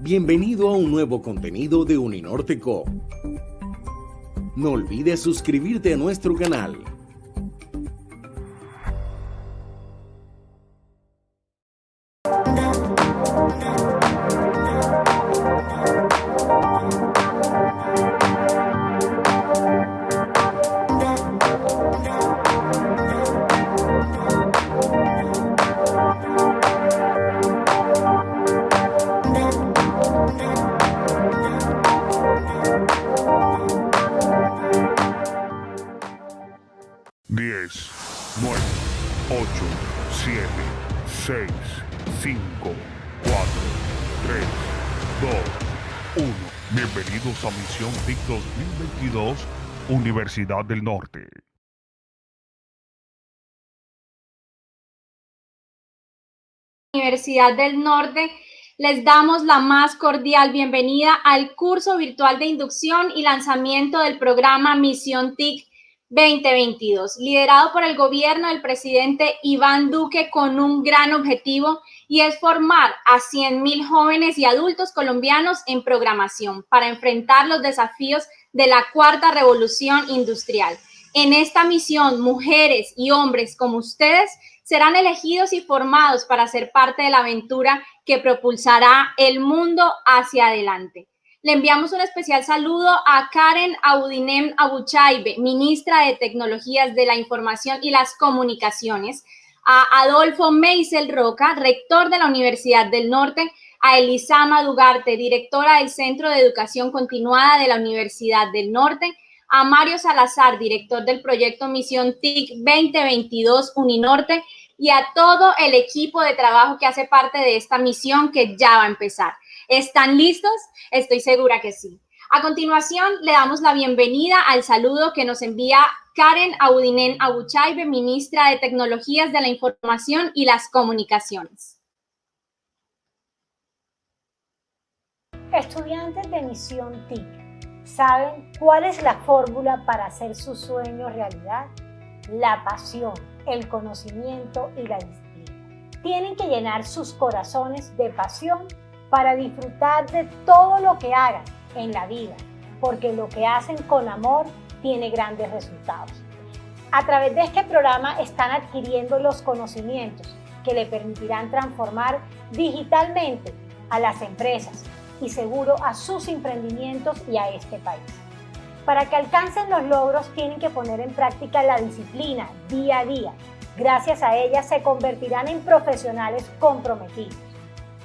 Bienvenido a un nuevo contenido de Uninorte Co. No olvides suscribirte a nuestro canal. Diez, 9, 8, 7, 6, 5, 4, 3, 2, 1. Bienvenidos a Misión TIC 2022, Universidad del Norte. Universidad del Norte, les damos la más cordial bienvenida al curso virtual de inducción y lanzamiento del programa Misión TIC 2022, liderado por el gobierno del presidente Iván Duque con un gran objetivo, y es formar a 100,000 jóvenes y adultos colombianos en programación para enfrentar los desafíos de la cuarta revolución industrial. En esta misión, mujeres y hombres como ustedes serán elegidos y formados para ser parte de la aventura que propulsará el mundo hacia adelante. Le enviamos un especial saludo a Karen Audinem Abuchaibe, ministra de Tecnologías de la Información y las Comunicaciones, a Adolfo Meisel Roca, rector de la Universidad del Norte, a Elisama Dugarte, directora del Centro de Educación Continuada de la Universidad del Norte, a Mario Salazar, director del proyecto Misión TIC 2022 Uninorte, y a todo el equipo de trabajo que hace parte de esta misión que ya va a empezar. ¿Están listos? Estoy segura que sí. A continuación, le damos la bienvenida al saludo que nos envía Karen Audinem Abuchaibe, ministra de Tecnologías de la Información y las Comunicaciones. Estudiantes de Misión TIC, ¿saben cuál es la fórmula para hacer sus sueños realidad? La pasión, el conocimiento y la disciplina. Tienen que llenar sus corazones de pasión para disfrutar de todo lo que hagan en la vida, porque lo que hacen con amor tiene grandes resultados. A través de este programa están adquiriendo los conocimientos que le permitirán transformar digitalmente a las empresas y seguro a sus emprendimientos y a este país. Para que alcancen los logros tienen que poner en práctica la disciplina día a día. Gracias a ella se convertirán en profesionales comprometidos.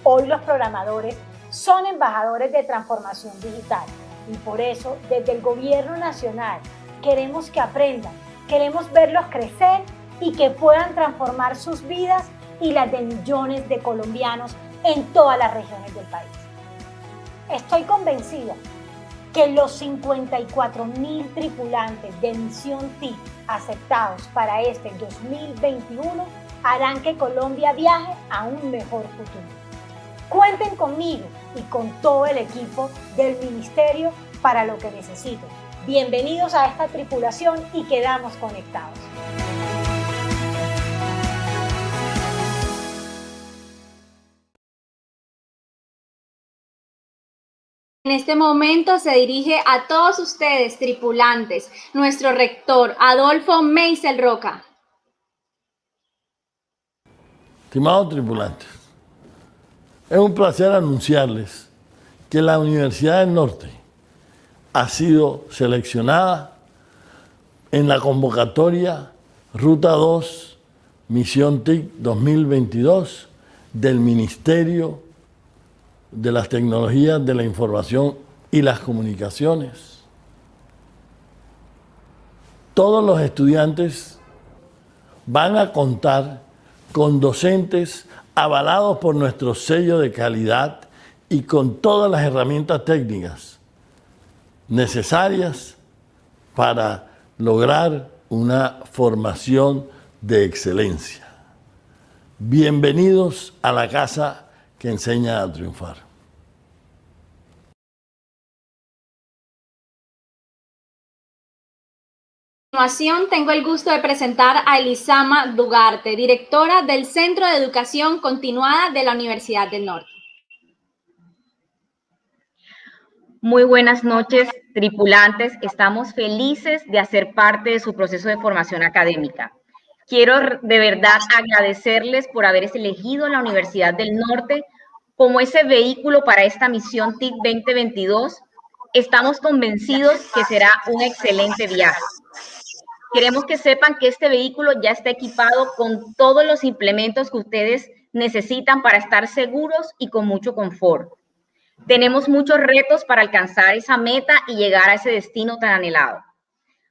Hoy los programadores son embajadores de transformación digital y por eso desde el Gobierno Nacional queremos que aprendan, queremos verlos crecer y que puedan transformar sus vidas y las de millones de colombianos en todas las regiones del país. Estoy convencida que los 54,000 tripulantes de Misión TIC aceptados para este 2021 harán que Colombia viaje a un mejor futuro. Cuenten conmigo y con todo el equipo del Ministerio para lo que necesiten. Bienvenidos a esta tripulación y quedamos conectados. En este momento se dirige a todos ustedes, tripulantes, nuestro rector, Adolfo Meisel Roca. Estimados tripulantes, es un placer anunciarles que la Universidad del Norte ha sido seleccionada en la convocatoria Ruta 2 Misión TIC 2022 del Ministerio de las Tecnologías de la Información y las Comunicaciones. Todos los estudiantes van a contar con docentes avalados por nuestro sello de calidad y con todas las herramientas técnicas necesarias para lograr una formación de excelencia. Bienvenidos a la casa que enseña a triunfar. A continuación, tengo el gusto de presentar a Elisama Dugarte, directora del Centro de Educación Continuada de la Universidad del Norte. Muy buenas noches, tripulantes. Estamos felices de hacer parte de su proceso de formación académica. Quiero de verdad agradecerles por haber elegido la Universidad del Norte como ese vehículo para esta misión TIC 2022. Estamos convencidos que será un excelente viaje. Queremos que sepan que este vehículo ya está equipado con todos los implementos que ustedes necesitan para estar seguros y con mucho confort. Tenemos muchos retos para alcanzar esa meta y llegar a ese destino tan anhelado.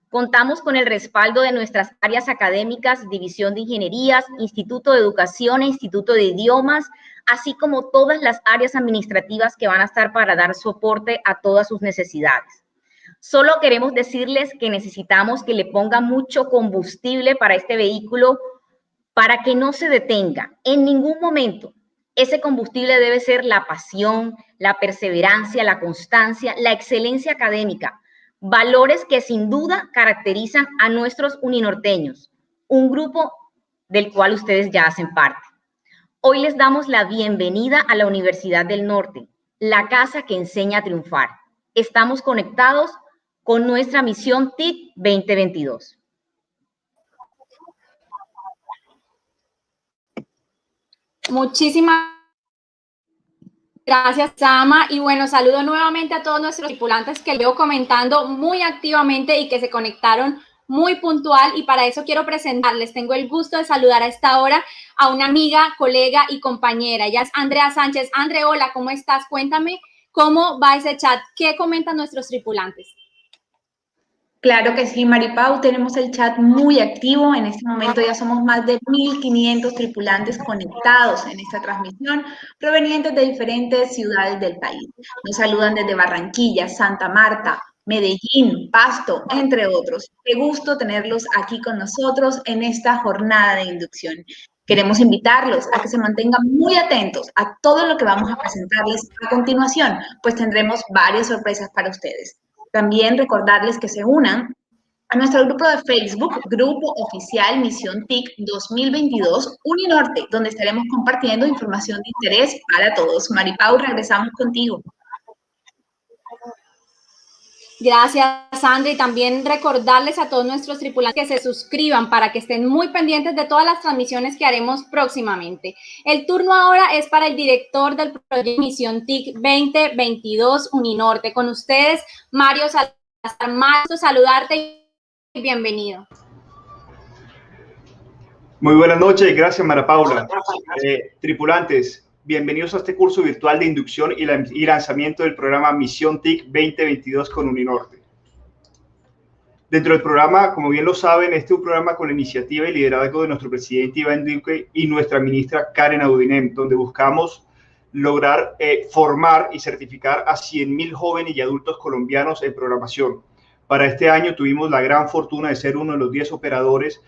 Contamos con el respaldo de nuestras áreas académicas, División de Ingenierías, Instituto de Educación e Instituto de Idiomas, así como todas las áreas administrativas que van a estar para dar soporte a todas sus necesidades. Solo queremos decirles que necesitamos que le pongan mucho combustible para este vehículo para que no se detenga en ningún momento. Ese combustible debe ser la pasión, la perseverancia, la constancia, la excelencia académica, valores que sin duda caracterizan a nuestros uninorteños, un grupo del cual ustedes ya hacen parte. Hoy les damos la bienvenida a la Universidad del Norte, la casa que enseña a triunfar. Estamos conectados con nuestra misión TIC 2022. Muchísimas gracias, Sama. Y bueno, saludo nuevamente a todos nuestros tripulantes que veo comentando muy activamente y que se conectaron muy puntual. Y para eso quiero presentarles, tengo el gusto de saludar a esta hora a una amiga, colega y compañera. Ella es Andrea Sánchez. Andre, hola, ¿cómo estás? Cuéntame cómo va ese chat. ¿Qué comentan nuestros tripulantes? Claro que sí, Maripau, tenemos el chat muy activo. En este momento ya somos más de 1.500 tripulantes conectados en esta transmisión, provenientes de diferentes ciudades del país. Nos saludan desde Barranquilla, Santa Marta, Medellín, Pasto, entre otros. Qué gusto tenerlos aquí con nosotros en esta jornada de inducción. Queremos invitarlos a que se mantengan muy atentos a todo lo que vamos a presentarles a continuación, pues tendremos varias sorpresas para ustedes. También recordarles que se unan a nuestro grupo de Facebook, Grupo Oficial Misión TIC 2022 Uninorte, donde estaremos compartiendo información de interés para todos. Maripau, regresamos contigo. Gracias, Sandra, y también recordarles a todos nuestros tripulantes que se suscriban para que estén muy pendientes de todas las transmisiones que haremos próximamente. El turno ahora es para el director del proyecto Misión TIC 2022 Uninorte. Con ustedes, Mario Salazar. Mario, saludarte y bienvenido. Muy buenas noches, gracias Mara Paula. Tripulantes, bienvenidos a este curso virtual de inducción y lanzamiento del programa Misión TIC 2022 con Uninorte. Dentro del programa, como bien lo saben, este es un programa con la iniciativa y liderazgo de nuestro presidente Iván Duque y nuestra ministra Karen Audinem, donde buscamos lograr formar y certificar a 100.000 jóvenes y adultos colombianos en programación. Para este año tuvimos la gran fortuna de ser uno de los 10 operadores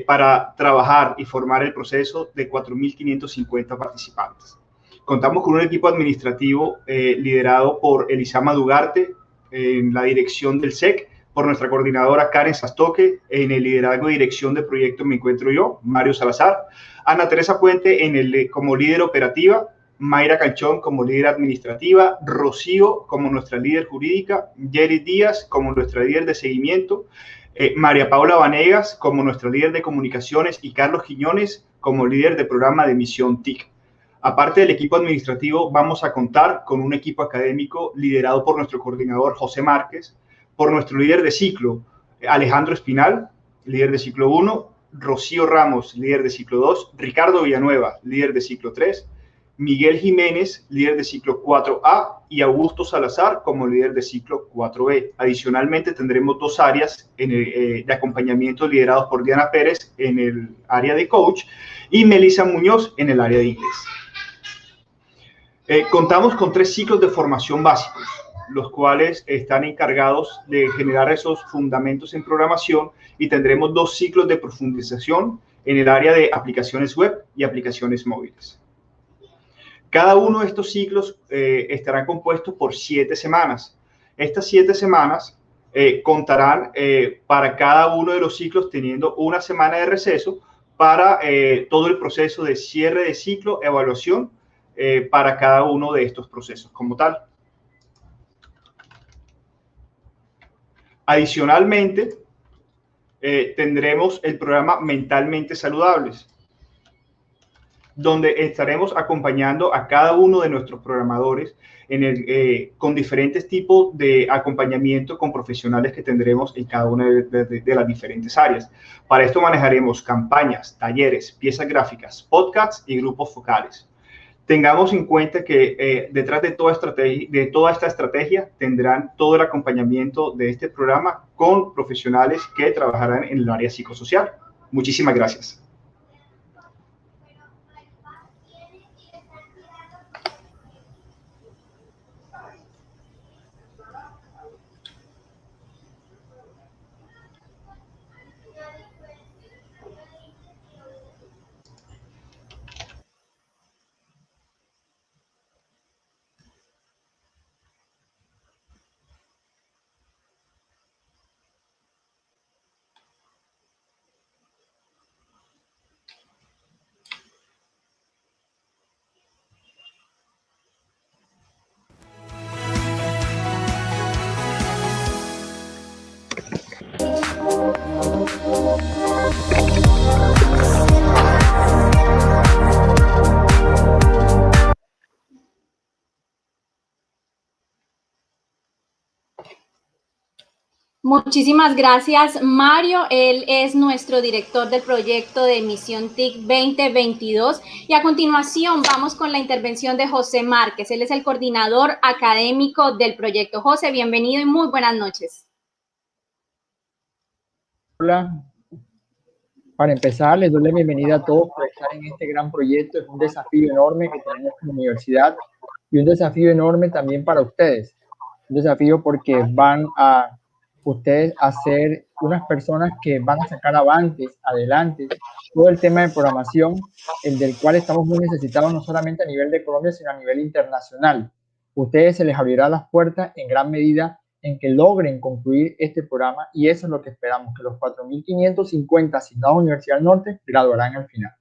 para trabajar y formar el proceso de 4.550 participantes. Contamos con un equipo administrativo liderado por Elisama Dugarte en la dirección del SEC, por nuestra coordinadora Karen Sastoque, en el liderazgo y dirección de proyecto me encuentro yo, Mario Salazar, Ana Teresa Puente como líder operativa, Mayra Canchón como líder administrativa, Rocío como nuestra líder jurídica, Jerry Díaz como nuestra líder de seguimiento, María Paula Vanegas como nuestra líder de comunicaciones y Carlos Quiñones como líder de programa de Misión TIC. Aparte del equipo administrativo, vamos a contar con un equipo académico liderado por nuestro coordinador José Márquez, por nuestro líder de ciclo Alejandro Espinal, líder de ciclo 1, Rocío Ramos, líder de ciclo 2, Ricardo Villanueva, líder de ciclo 3, Miguel Jiménez, líder de ciclo 4A, y Augusto Salazar como líder de ciclo 4B. Adicionalmente, tendremos 2 áreas de acompañamiento liderados por Diana Pérez en el área de coach y Melissa Muñoz en el área de inglés. Contamos con 3 ciclos de formación básicos, los cuales están encargados de generar esos fundamentos en programación, y tendremos 2 ciclos de profundización en el área de aplicaciones web y aplicaciones móviles. Cada uno de estos ciclos estarán compuestos por 7 semanas. Estas 7 semanas contarán para cada uno de los ciclos teniendo una semana de receso para todo el proceso de cierre de ciclo, evaluación para cada uno de estos procesos como tal. Adicionalmente, tendremos el programa Mentalmente Saludables, donde estaremos acompañando a cada uno de nuestros programadores con diferentes tipos de acompañamiento con profesionales que tendremos en cada una de las diferentes áreas. Para esto manejaremos campañas, talleres, piezas gráficas, podcasts y grupos focales. Tengamos en cuenta que detrás de toda esta estrategia tendrán todo el acompañamiento de este programa con profesionales que trabajarán en el área psicosocial. Muchísimas gracias. Muchísimas gracias, Mario. Él es nuestro director del proyecto de Misión TIC 2022. Y a continuación vamos con la intervención de José Márquez. Él es el coordinador académico del proyecto. José, bienvenido y muy buenas noches. Hola. Para empezar, les doy la bienvenida a todos por estar en este gran proyecto. Es un desafío enorme que tenemos como universidad y un desafío enorme también para ustedes. Un desafío porque van a ustedes a ser unas personas que van a sacar adelante todo el tema de programación, el del cual estamos muy necesitados no solamente a nivel de Colombia, sino a nivel internacional. Ustedes se les abrirá las puertas en gran medida en que logren concluir este programa y eso es lo que esperamos, que los 4.550 asignados a Universidad del Norte graduarán al final.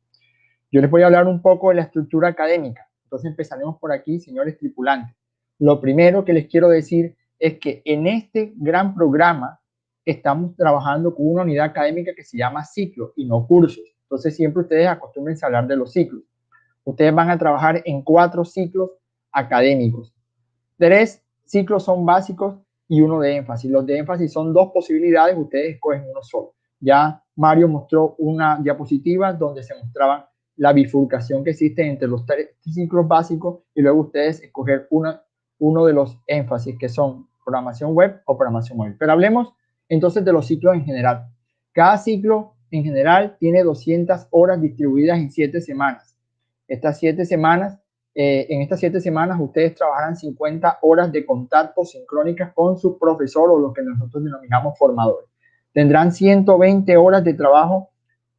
Yo les voy a hablar un poco de la estructura académica. Entonces empezaremos por aquí, señores tripulantes. Lo primero que les quiero decir es que en este gran programa estamos trabajando con una unidad académica que se llama ciclo y no cursos. Entonces siempre ustedes acostúmbrense a hablar de los ciclos. Ustedes van a trabajar en 4 ciclos académicos. 3 ciclos son básicos y 1 de énfasis. Los de énfasis son 2 posibilidades, ustedes escogen uno solo. Ya Mario mostró una diapositiva donde se mostraba la bifurcación que existe entre los 3 ciclos básicos y luego ustedes escoger uno de los énfasis que son programación web o programación móvil. Pero hablemos entonces de los ciclos en general. Cada ciclo en general tiene 200 horas distribuidas en 7 semanas. Estas 7 semanas, en estas 7 semanas ustedes trabajarán 50 horas de contacto sincrónicas con su profesor o lo que nosotros denominamos formadores. Tendrán 120 horas de trabajo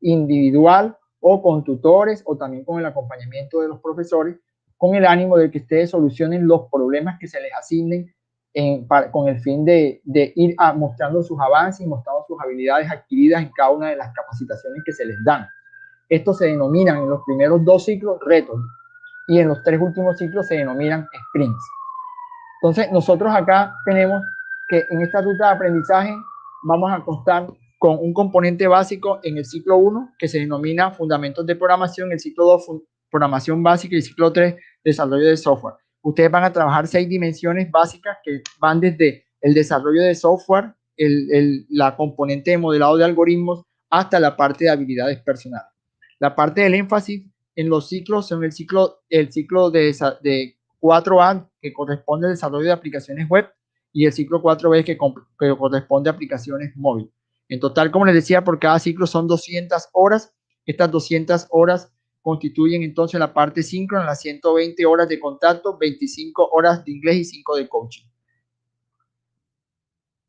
individual o con tutores o también con el acompañamiento de los profesores, con el ánimo de que ustedes solucionen los problemas que se les asignen con el fin de ir mostrando sus avances y mostrando sus habilidades adquiridas en cada una de las capacitaciones que se les dan. Estos se denominan en los primeros 2 ciclos retos y en los 3 últimos ciclos se denominan sprints. Entonces nosotros acá tenemos que en esta ruta de aprendizaje vamos a contar con un componente básico en el ciclo 1 que se denomina fundamentos de programación, el ciclo 2 programación básica y el ciclo 3 desarrollo de software. Ustedes van a trabajar 6 dimensiones básicas que van desde el desarrollo de software, la componente de modelado de algoritmos, hasta la parte de habilidades personales. La parte del énfasis en los ciclos son el ciclo de 4A, que corresponde al desarrollo de aplicaciones web, y el ciclo 4B, que corresponde a aplicaciones móviles. En total, como les decía, por cada ciclo son 200 horas. Estas 200 horas constituyen entonces la parte síncrona, las 120 horas de contacto, 25 horas de inglés y 5 de coaching.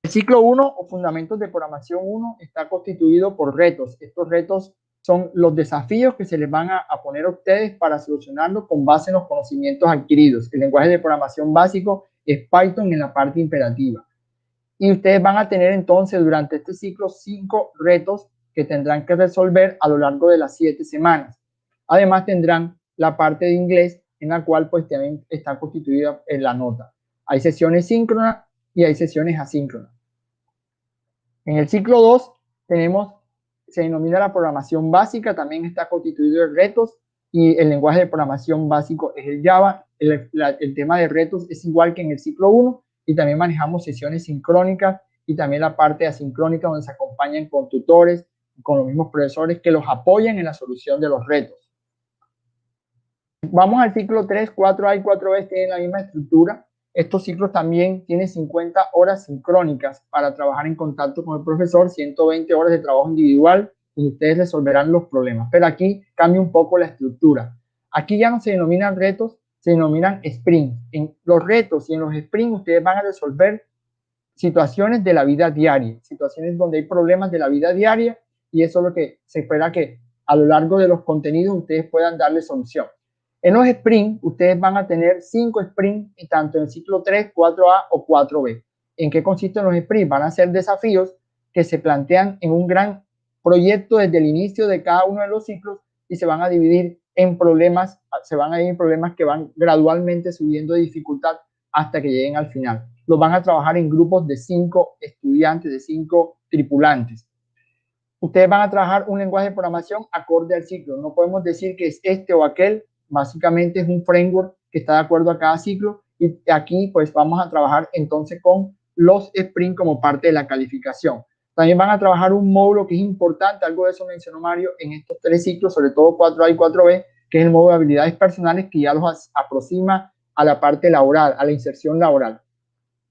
El ciclo 1 o fundamentos de programación 1 está constituido por retos. Estos retos son los desafíos que se les van a poner a ustedes para solucionarlos con base en los conocimientos adquiridos. El lenguaje de programación básico es Python en la parte imperativa. Y ustedes van a tener entonces durante este ciclo 5 retos que tendrán que resolver a lo largo de las 7 semanas. Además tendrán la parte de inglés en la cual pues también está constituida en la nota. Hay sesiones síncronas y hay sesiones asíncronas. En el ciclo 2 se denomina la programación básica, también está constituido de retos y el lenguaje de programación básico es el Java. El tema de retos es igual que en el ciclo 1 y también manejamos sesiones sincrónicas y también la parte asincrónica donde se acompañan con tutores, con los mismos profesores que los apoyan en la solución de los retos. Vamos al ciclo 3, 4A y 4B tienen la misma estructura. Estos ciclos también tienen 50 horas sincrónicas para trabajar en contacto con el profesor, 120 horas de trabajo individual y ustedes resolverán los problemas. Pero aquí cambia un poco la estructura. Aquí ya no se denominan retos, se denominan sprints. En los retos y en los sprints ustedes van a resolver situaciones de la vida diaria, situaciones donde hay problemas de la vida diaria y eso es lo que se espera que a lo largo de los contenidos ustedes puedan darle solución. En los sprints, ustedes van a tener 5 sprints, tanto en el ciclo 3, 4A o 4B. ¿En qué consisten los sprints? Van a ser desafíos que se plantean en un gran proyecto desde el inicio de cada uno de los ciclos y se van a dividir en problemas, que van gradualmente subiendo de dificultad hasta que lleguen al final. Los van a trabajar en grupos de 5 estudiantes, de 5 tripulantes. Ustedes van a trabajar un lenguaje de programación acorde al ciclo. No podemos decir que es este o aquel. Básicamente es un framework que está de acuerdo a cada ciclo y aquí pues vamos a trabajar entonces con los sprints como parte de la calificación. También van a trabajar un módulo que es importante, algo de eso mencionó Mario, en estos 3 ciclos, sobre todo 4A y 4B, que es el módulo de habilidades personales que ya los aproxima a la parte laboral, a la inserción laboral.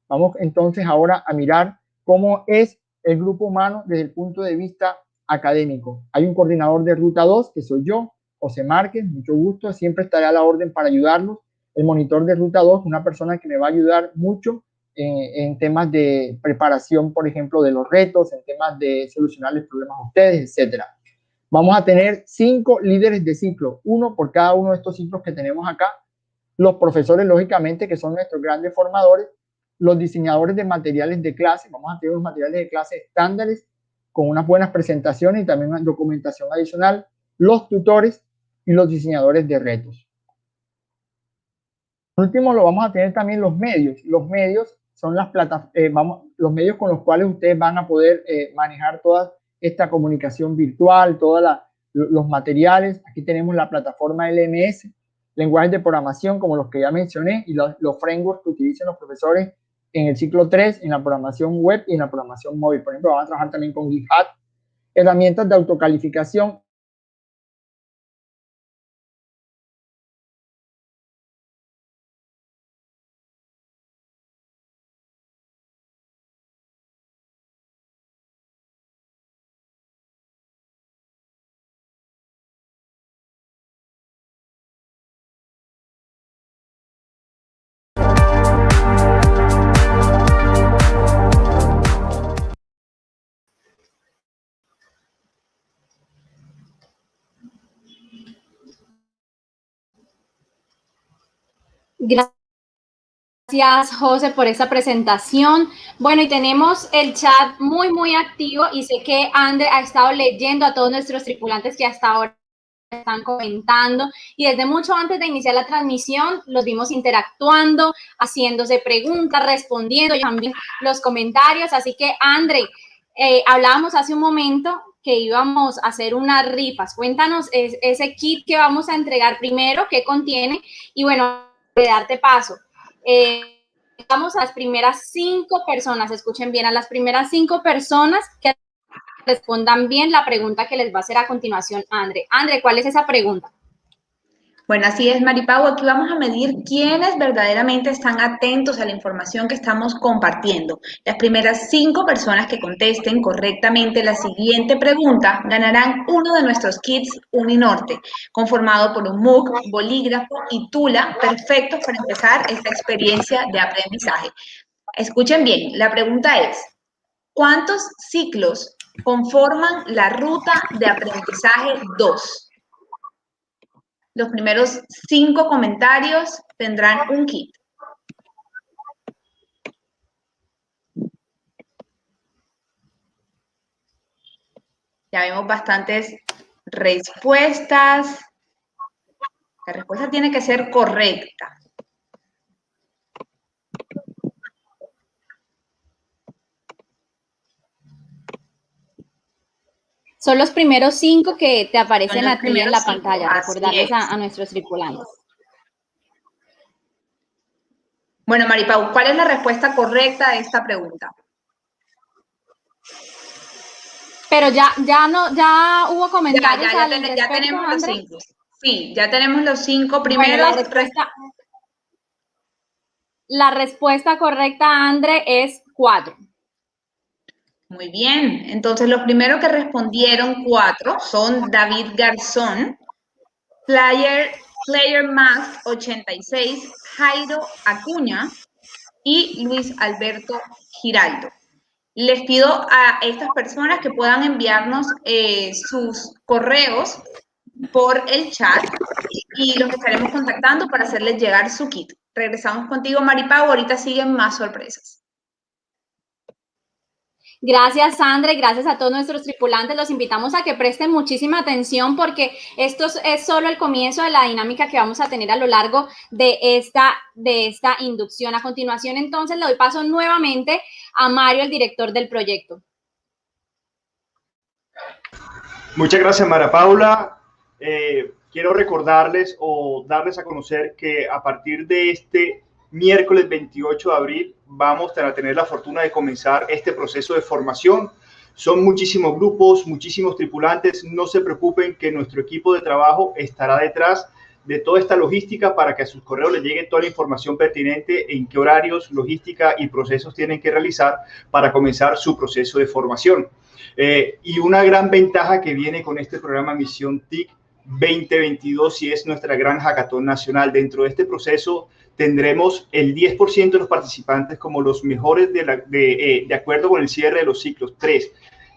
Vamos entonces ahora a mirar cómo es el grupo humano desde el punto de vista académico. Hay un coordinador de ruta 2, que soy yo, José Márquez, mucho gusto, siempre estaré a la orden para ayudarlos. El monitor de ruta 2, una persona que me va a ayudar mucho en temas de preparación, por ejemplo, de los retos, en temas de solucionarles problemas a ustedes, etc. Vamos a tener 5 líderes de ciclo, uno por cada uno de estos ciclos que tenemos acá. Los profesores, lógicamente, que son nuestros grandes formadores. Los diseñadores de materiales de clase, vamos a tener unos materiales de clase estándares con unas buenas presentaciones y también una documentación adicional. Los tutores y los diseñadores de retos. Por último, lo vamos a tener también los medios. Los medios son las los medios con los cuales ustedes van a poder manejar toda esta comunicación virtual, todos los materiales. Aquí tenemos la plataforma LMS, lenguajes de programación como los que ya mencioné y los frameworks que utilizan los profesores en el ciclo 3, en la programación web y en la programación móvil. Por ejemplo, van a trabajar también con GitHub, herramientas de autocalificación. Gracias, José, por esta presentación. Bueno, y tenemos el chat muy activo y sé que André ha estado leyendo a todos nuestros tripulantes que hasta ahora están comentando y desde mucho antes de iniciar la transmisión los vimos interactuando, haciéndose preguntas, respondiendo también los comentarios. Así que, André, hablábamos hace un momento que íbamos a hacer unas rifas. Cuéntanos ese kit que vamos a entregar primero, qué contiene y bueno, de darte paso. Vamos a las primeras 5 personas, escuchen bien, a las primeras 5 personas que respondan bien la pregunta que les va a hacer a continuación André. André, ¿cuál es esa pregunta? Bueno, así es, Maripau. Aquí vamos a medir quiénes verdaderamente están atentos a la información que estamos compartiendo. Las primeras 5 personas que contesten correctamente la siguiente pregunta ganarán uno de nuestros kits Uninorte, conformado por un MOOC, bolígrafo y tula, perfectos para empezar esta experiencia de aprendizaje. Escuchen bien, la pregunta es, ¿cuántos ciclos conforman la ruta de aprendizaje 2? Los primeros 5 comentarios tendrán un kit. Ya vemos bastantes respuestas. La respuesta tiene que ser correcta. Son los primeros 5 que te aparecen los a ti en primeros la 5, pantalla, así recordarles es. a nuestros tripulantes. Bueno, Maripau, ¿cuál es la respuesta correcta a esta pregunta? Pero ya hubo comentarios Ya al respecto, tenemos los André. 5. Sí, ya tenemos los 5 primeros. Bueno, la respuesta correcta, André, es 4. Muy bien, entonces los primeros que respondieron 4 son David Garzón, Player Max 86, Jairo Acuña y Luis Alberto Giraldo. Les pido a estas personas que puedan enviarnos sus correos por el chat y los estaremos contactando para hacerles llegar su kit. Regresamos contigo, Maripau, ahorita siguen más sorpresas. Gracias, Sandra, y gracias a todos nuestros tripulantes. Los invitamos a que presten muchísima atención porque esto es solo el comienzo de la dinámica que vamos a tener a lo largo de esta inducción. A continuación, entonces, le doy paso nuevamente a Mario, el director del proyecto. Muchas gracias, Mara Paula. Quiero recordarles o darles a conocer que a partir de este miércoles 28 de abril vamos a tener la fortuna de comenzar este proceso de formación. Son muchísimos grupos, muchísimos tripulantes. No se preocupen que nuestro equipo de trabajo estará detrás de toda esta logística para que a sus correos les llegue toda la información pertinente en qué horarios, logística y procesos tienen que realizar para comenzar su proceso de formación. Y una gran ventaja que viene con este programa Misión TIC 2022 y es nuestra gran hackathon nacional. Dentro de este proceso tendremos el 10% de los participantes como los mejores de acuerdo con el cierre de los ciclos 3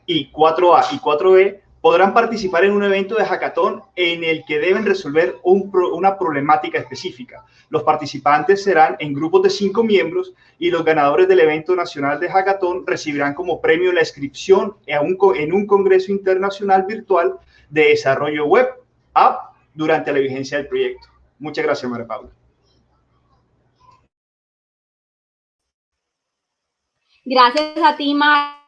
y 4A y 4B. Podrán participar en un evento de hackathon en el que deben resolver una problemática específica. Los participantes serán en grupos de 5 miembros y los ganadores del evento nacional de hackathon recibirán como premio la inscripción en un congreso internacional virtual de desarrollo web, app, durante la vigencia del proyecto. Muchas gracias, María Paula. Gracias a ti, Mario.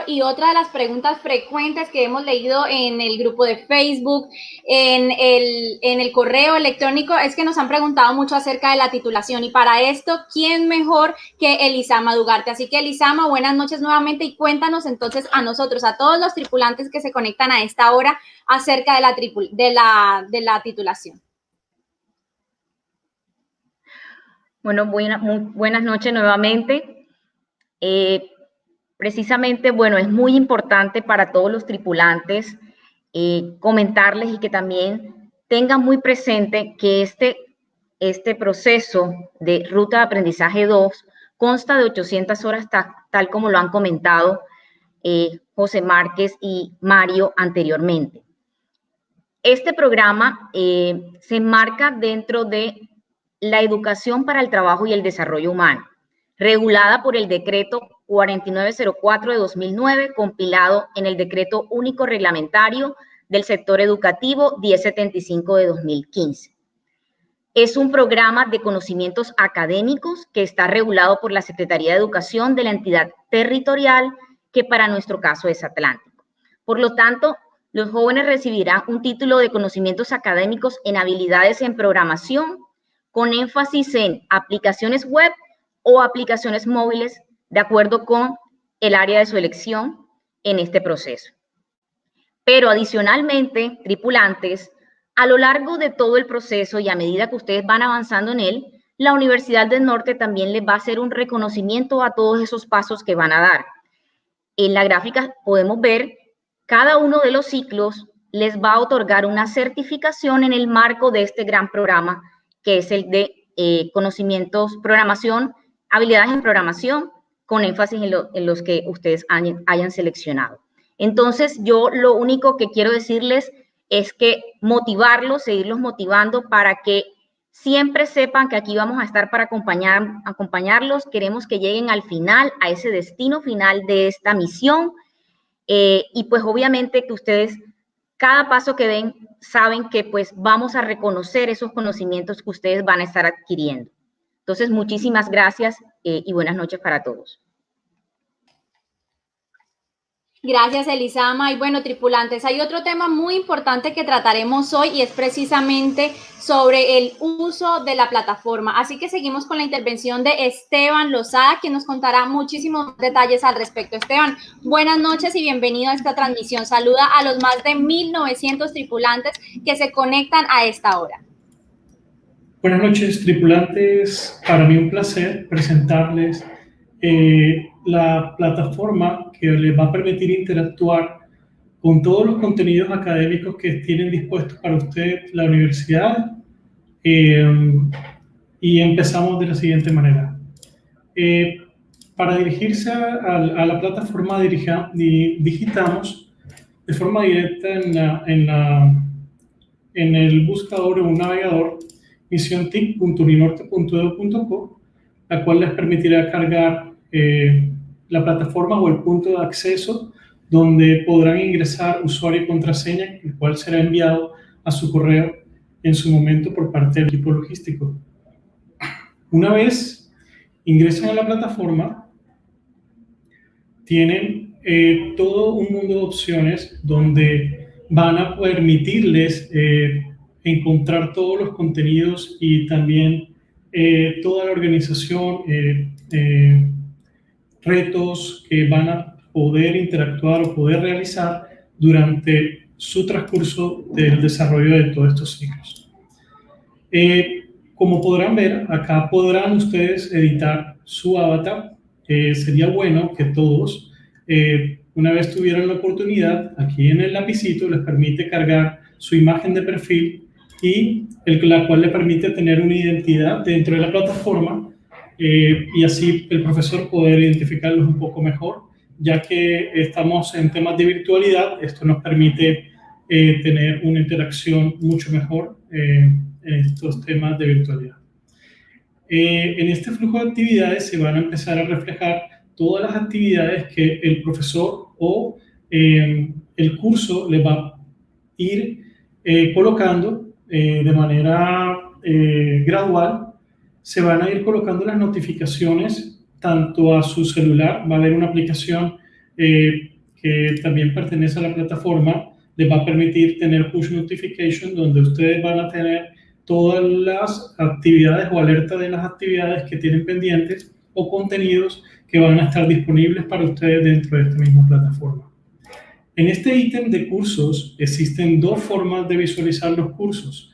Y otra de las preguntas frecuentes que hemos leído en el grupo de Facebook, en el correo electrónico, es que nos han preguntado mucho acerca de la titulación. Y para esto, ¿quién mejor que Elisama Dugarte? Así que, Elisama, buenas noches nuevamente y cuéntanos entonces a nosotros, a todos los tripulantes que se conectan a esta hora, acerca de la titulación. Bueno, buenas noches nuevamente. Precisamente, bueno, es muy importante para todos los tripulantes comentarles y que también tengan muy presente que este proceso de Ruta de Aprendizaje 2 consta de 800 horas tal como lo han comentado José Márquez y Mario anteriormente. Este programa se enmarca dentro de la educación para el trabajo y el desarrollo humano, regulada por el decreto 4904 de 2009, compilado en el decreto único reglamentario del sector educativo 1075 de 2015. Es un programa de conocimientos académicos que está regulado por la Secretaría de Educación de la entidad territorial, que para nuestro caso es Atlántico. Por lo tanto, los jóvenes recibirán un título de conocimientos académicos en habilidades en programación, con énfasis en aplicaciones web o aplicaciones móviles, de acuerdo con el área de su elección en este proceso. Pero adicionalmente, tripulantes, a lo largo de todo el proceso y a medida que ustedes van avanzando en él, la Universidad del Norte también les va a hacer un reconocimiento a todos esos pasos que van a dar. En la gráfica podemos ver cada uno de los ciclos les va a otorgar una certificación en el marco de este gran programa, que es el de conocimientos, programación, habilidades en programación, con énfasis en los que ustedes hayan seleccionado. Entonces, yo lo único que quiero decirles es que motivarlos, seguirlos motivando para que siempre sepan que aquí vamos a estar para acompañarlos. Queremos que lleguen al final, a ese destino final de esta misión. Y pues obviamente que ustedes, cada paso que den, saben que pues vamos a reconocer esos conocimientos que ustedes van a estar adquiriendo. Entonces, muchísimas gracias y buenas noches para todos. Gracias, Elisama. Y bueno, tripulantes, hay otro tema muy importante que trataremos hoy y es precisamente sobre el uso de la plataforma. Así que seguimos con la intervención de Esteban Lozada, quien nos contará muchísimos detalles al respecto. Esteban, buenas noches y bienvenido a esta transmisión. Saluda a los más de 1.900 tripulantes que se conectan a esta hora. Buenas noches, tripulantes. Para mí un placer presentarles la plataforma que les va a permitir interactuar con todos los contenidos académicos que tienen dispuestos para usted la universidad. Y empezamos de la siguiente manera. Para dirigirse a la plataforma digitamos de forma directa en el buscador o un navegador misiontic.uninorte.edu.co, la cual les permitirá cargar la plataforma o el punto de acceso donde podrán ingresar usuario y contraseña, el cual será enviado a su correo en su momento por parte del equipo logístico. Una vez ingresan a la plataforma, tienen todo un mundo de opciones donde van a permitirles encontrar todos los contenidos y también toda la organización, retos que van a poder interactuar o poder realizar durante su transcurso del desarrollo de todos estos ciclos. Como podrán ver, acá podrán ustedes editar su avatar. Sería bueno que todos, una vez tuvieran la oportunidad, aquí en el lapicito les permite cargar su imagen de perfil y la cual le permite tener una identidad dentro de la plataforma y así el profesor poder identificarlos un poco mejor, ya que estamos en temas de virtualidad. Esto nos permite tener una interacción mucho mejor en estos temas de virtualidad. En este flujo de actividades se van a empezar a reflejar todas las actividades que el profesor o el curso le va a ir colocando de manera gradual. Se van a ir colocando las notificaciones tanto a su celular. Va a haber una aplicación que también pertenece a la plataforma. Les va a permitir tener push notification, donde ustedes van a tener todas las actividades o alerta de las actividades que tienen pendientes o contenidos que van a estar disponibles para ustedes dentro de esta misma plataforma. En este ítem de cursos existen dos formas de visualizar los cursos.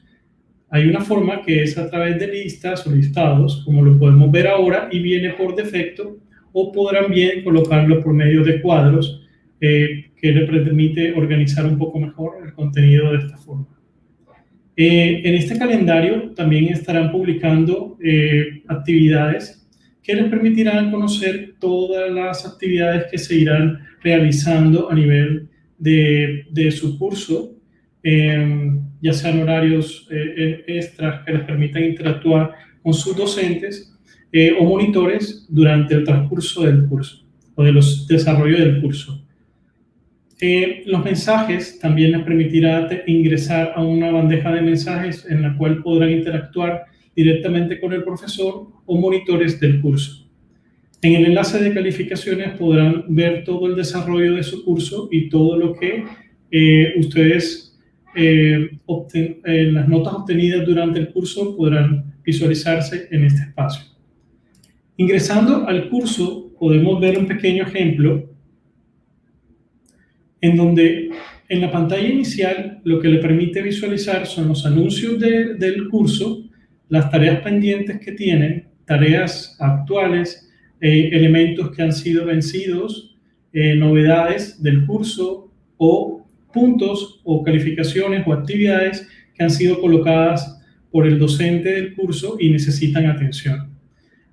Hay una forma que es a través de listas o listados, como lo podemos ver ahora, y viene por defecto, o podrán bien colocarlo por medio de cuadros, que le permite organizar un poco mejor el contenido de esta forma. En este calendario también estarán publicando actividades que les permitirán conocer todas las actividades que se irán realizando a nivel de su curso, ya sean horarios extras que les permitan interactuar con sus docentes o monitores durante el transcurso del curso o de los desarrollos del curso. Los mensajes también les permitirá ingresar a una bandeja de mensajes en la cual podrán interactuar directamente con el profesor o monitores del curso. En el enlace de calificaciones podrán ver todo el desarrollo de su curso y todo lo que ustedes, las notas obtenidas durante el curso podrán visualizarse en este espacio. Ingresando al curso podemos ver un pequeño ejemplo en donde en la pantalla inicial lo que le permite visualizar son los anuncios del curso, las tareas pendientes que tienen, tareas actuales, elementos que han sido vencidos, novedades del curso o puntos o calificaciones o actividades que han sido colocadas por el docente del curso y necesitan atención.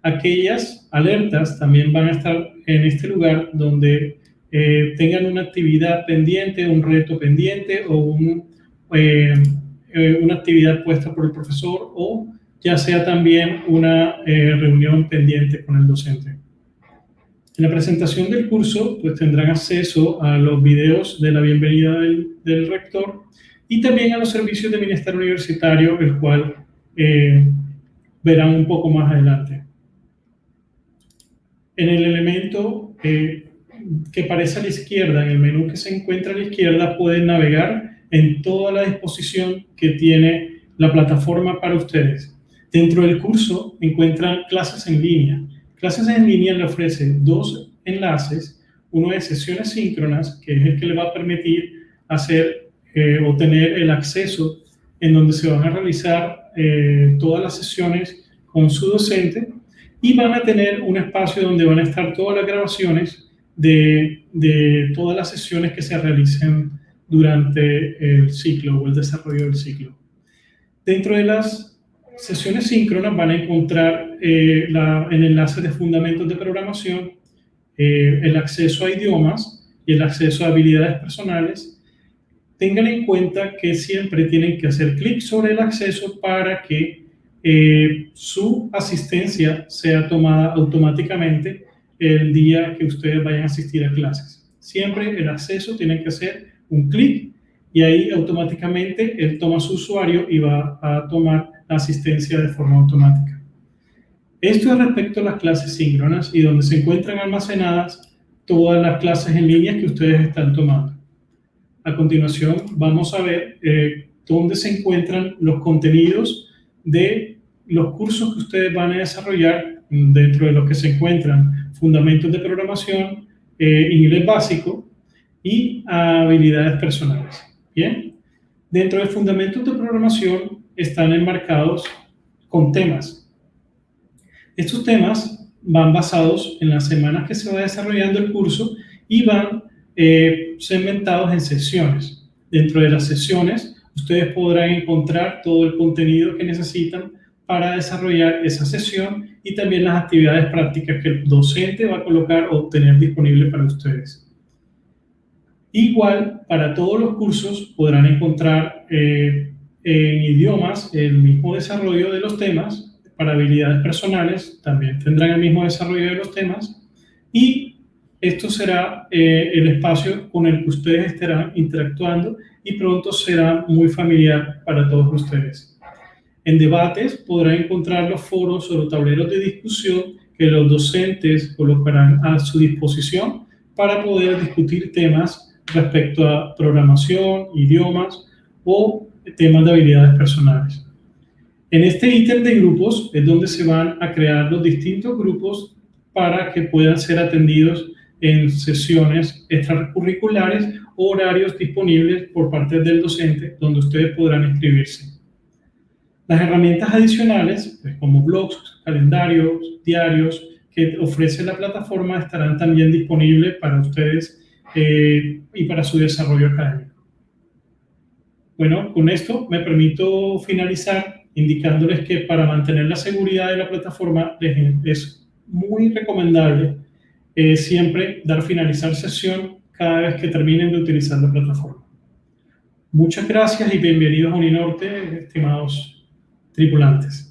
Aquellas alertas también van a estar en este lugar donde tengan una actividad pendiente, un reto pendiente o una actividad puesta por el profesor o ya sea también una reunión pendiente con el docente. En la presentación del curso pues tendrán acceso a los videos de la bienvenida del rector y también a los servicios de bienestar universitario, el cual verán un poco más adelante. En el elemento que aparece a la izquierda, en el menú que se encuentra a la izquierda, pueden navegar en toda la disposición que tiene la plataforma para ustedes. Dentro del curso encuentran clases en línea. Clases en línea le ofrece 2 enlaces, uno de sesiones síncronas, que es el que le va a permitir hacer o tener el acceso en donde se van a realizar todas las sesiones con su docente, y van a tener un espacio donde van a estar todas las grabaciones de todas las sesiones que se realicen durante el ciclo o el desarrollo del ciclo. Dentro de las sesiones síncronas van a encontrar el enlace de fundamentos de programación, el acceso a idiomas y el acceso a habilidades personales. Tengan en cuenta que siempre tienen que hacer clic sobre el acceso para que su asistencia sea tomada automáticamente el día que ustedes vayan a asistir a clases. Siempre el acceso tiene que hacer un clic y ahí automáticamente él toma su usuario y va a tomar la asistencia de forma automática. Esto es respecto a las clases síncronas y donde se encuentran almacenadas todas las clases en línea que ustedes están tomando. A continuación vamos a ver dónde se encuentran los contenidos de los cursos que ustedes van a desarrollar, dentro de los que se encuentran fundamentos de programación, inglés básico y habilidades personales. Bien, dentro de fundamentos de programación están enmarcados con temas. Estos temas van basados en las semanas que se va desarrollando el curso y van segmentados en sesiones. Dentro de las sesiones ustedes podrán encontrar todo el contenido que necesitan para desarrollar esa sesión y también las actividades prácticas que el docente va a colocar o tener disponible para ustedes. Igual, para todos los cursos podrán encontrar en idiomas el mismo desarrollo de los temas. Para habilidades personales también tendrán el mismo desarrollo de los temas, y esto será el espacio con el que ustedes estarán interactuando y pronto será muy familiar para todos ustedes. En debates podrán encontrar los foros o los tableros de discusión que los docentes colocarán a su disposición para poder discutir temas respecto a programación, idiomas o temas de habilidades personales. En este ítem de grupos es donde se van a crear los distintos grupos para que puedan ser atendidos en sesiones extracurriculares o horarios disponibles por parte del docente, donde ustedes podrán inscribirse. Las herramientas adicionales, pues, como blogs, calendarios, diarios, que ofrece la plataforma, estarán también disponibles para ustedes y para su desarrollo académico. Bueno, con esto me permito finalizar indicándoles que para mantener la seguridad de la plataforma es muy recomendable siempre dar finalizar sesión cada vez que terminen de utilizar la plataforma. Muchas gracias y bienvenidos a Uninorte, estimados tripulantes.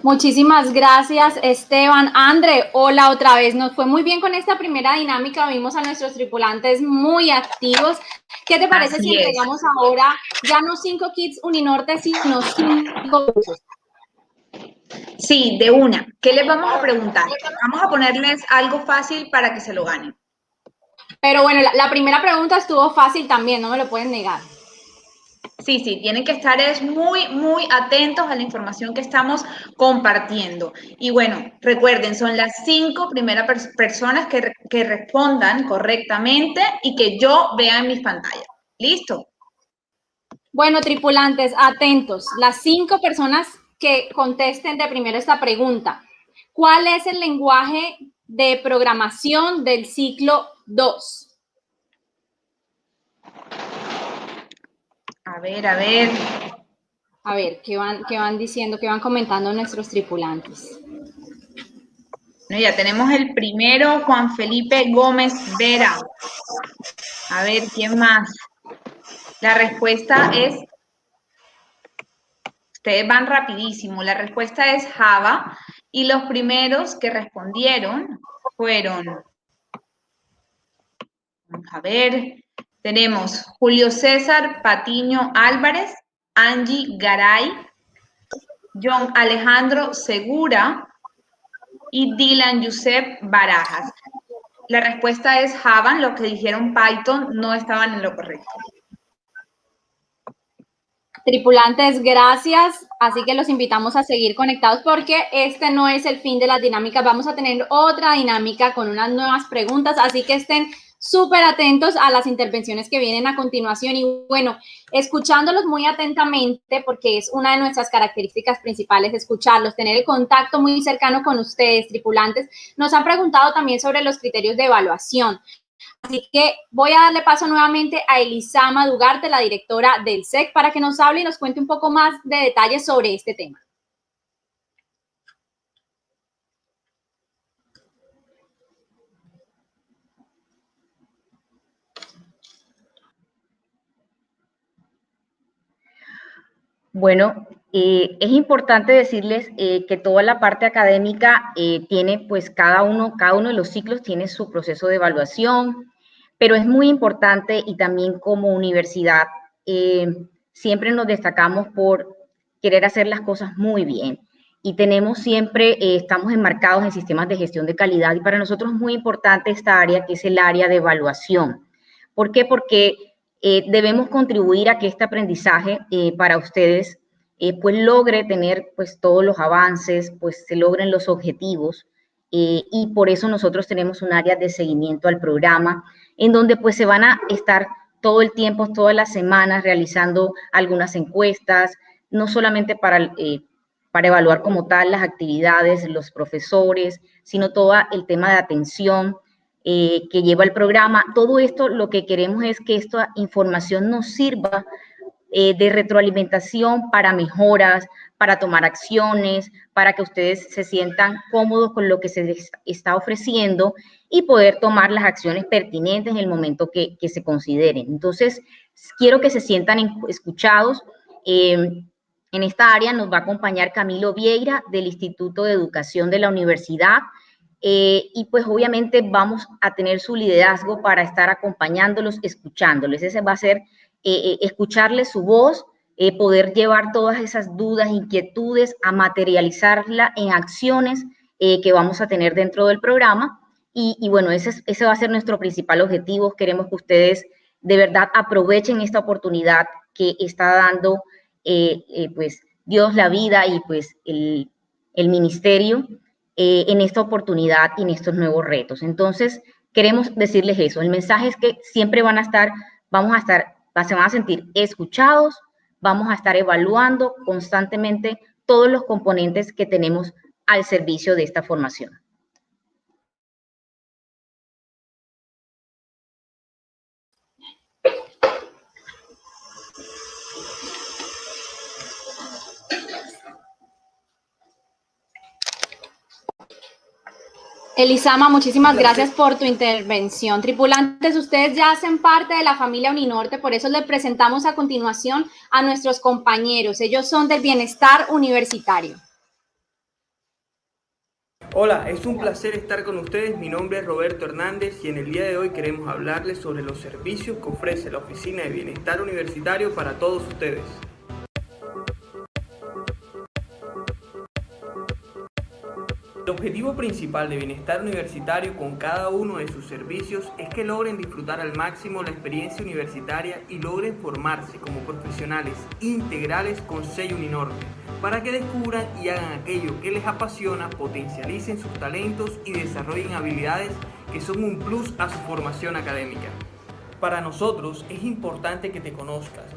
Muchísimas gracias, Esteban. André, hola otra vez. Nos fue muy bien con esta primera dinámica. Vimos a nuestros tripulantes muy activos. ¿Qué te parece si entregamos ahora ya no 5 kits Uninorte, sino 5 cursos? Sí, de una. ¿Qué les vamos a preguntar? Vamos a ponerles algo fácil para que se lo ganen. Pero bueno, la primera pregunta estuvo fácil también, no me lo pueden negar. Sí, tienen que estar muy atentos a la información que estamos compartiendo. Y bueno, recuerden, son las 5 primeras personas que respondan correctamente y que yo vea en mis pantallas. ¿Listo? Bueno, tripulantes, atentos. Las 5 personas que contesten de primero esta pregunta. ¿Cuál es el lenguaje de programación del ciclo 2? A ver. A ver, ¿qué van diciendo, qué van comentando nuestros tripulantes? Bueno, ya tenemos el primero, Juan Felipe Gómez Vera. A ver, ¿quién más? La respuesta es, ustedes van rapidísimo, la respuesta es Java, y los primeros que respondieron fueron, vamos a ver, tenemos Julio César Patiño Álvarez, Angie Garay, John Alejandro Segura, y Dylan Yusef Barajas. La respuesta es Java, lo que dijeron Python no estaban en lo correcto. Tripulantes, gracias. Así que los invitamos a seguir conectados porque este no es el fin de las dinámicas. Vamos a tener otra dinámica con unas nuevas preguntas, así que estén súper atentos a las intervenciones que vienen a continuación. Y bueno, escuchándolos muy atentamente, porque es una de nuestras características principales, escucharlos, tener el contacto muy cercano con ustedes, tripulantes. Nos han preguntado también sobre los criterios de evaluación. Así que voy a darle paso nuevamente a Elisama Dugarte, la directora del SEC, para que nos hable y nos cuente un poco más de detalles sobre este tema. Bueno, es importante decirles que toda la parte académica tiene, pues cada uno de los ciclos tiene su proceso de evaluación, pero es muy importante y también como universidad siempre nos destacamos por querer hacer las cosas muy bien y tenemos siempre, estamos enmarcados en sistemas de gestión de calidad y para nosotros es muy importante esta área que es el área de evaluación. ¿Por qué? Porque debemos contribuir a que este aprendizaje para ustedes pues logre tener pues todos los avances, pues se logren los objetivos y por eso nosotros tenemos un área de seguimiento al programa en donde pues se van a estar todo el tiempo, todas las semanas realizando algunas encuestas, no solamente para evaluar como tal las actividades, los profesores, sino todo el tema de atención, que lleva el programa. Todo esto lo que queremos es que esta información nos sirva de retroalimentación para mejoras, para tomar acciones, para que ustedes se sientan cómodos con lo que se les está ofreciendo y poder tomar las acciones pertinentes en el momento que se consideren. Entonces, quiero que se sientan escuchados. En esta área nos va a acompañar Camilo Vieira del Instituto de Educación de la Universidad. Y pues obviamente vamos a tener su liderazgo para estar acompañándolos, escuchándoles. Ese va a ser escucharles su voz, poder llevar todas esas dudas, inquietudes, a materializarla en acciones que vamos a tener dentro del programa. Y bueno, ese va a ser nuestro principal objetivo. Queremos que ustedes de verdad aprovechen esta oportunidad que está dando pues Dios, la vida y pues el ministerio en esta oportunidad y en estos nuevos retos. Entonces, queremos decirles eso. El mensaje es que siempre se van a sentir escuchados, vamos a estar evaluando constantemente todos los componentes que tenemos al servicio de esta formación. Elisama, muchísimas gracias por tu intervención. Tripulantes, ustedes ya hacen parte de la familia Uninorte, por eso les presentamos a continuación a nuestros compañeros. Ellos son del Bienestar Universitario. Hola, es un placer estar con ustedes. Mi nombre es Roberto Hernández y en el día de hoy queremos hablarles sobre los servicios que ofrece la Oficina de Bienestar Universitario para todos ustedes. El objetivo principal de Bienestar Universitario con cada uno de sus servicios es que logren disfrutar al máximo la experiencia universitaria y logren formarse como profesionales integrales con sello Uninorte, para que descubran y hagan aquello que les apasiona, potencialicen sus talentos y desarrollen habilidades que son un plus a su formación académica. Para nosotros es importante que te conozcas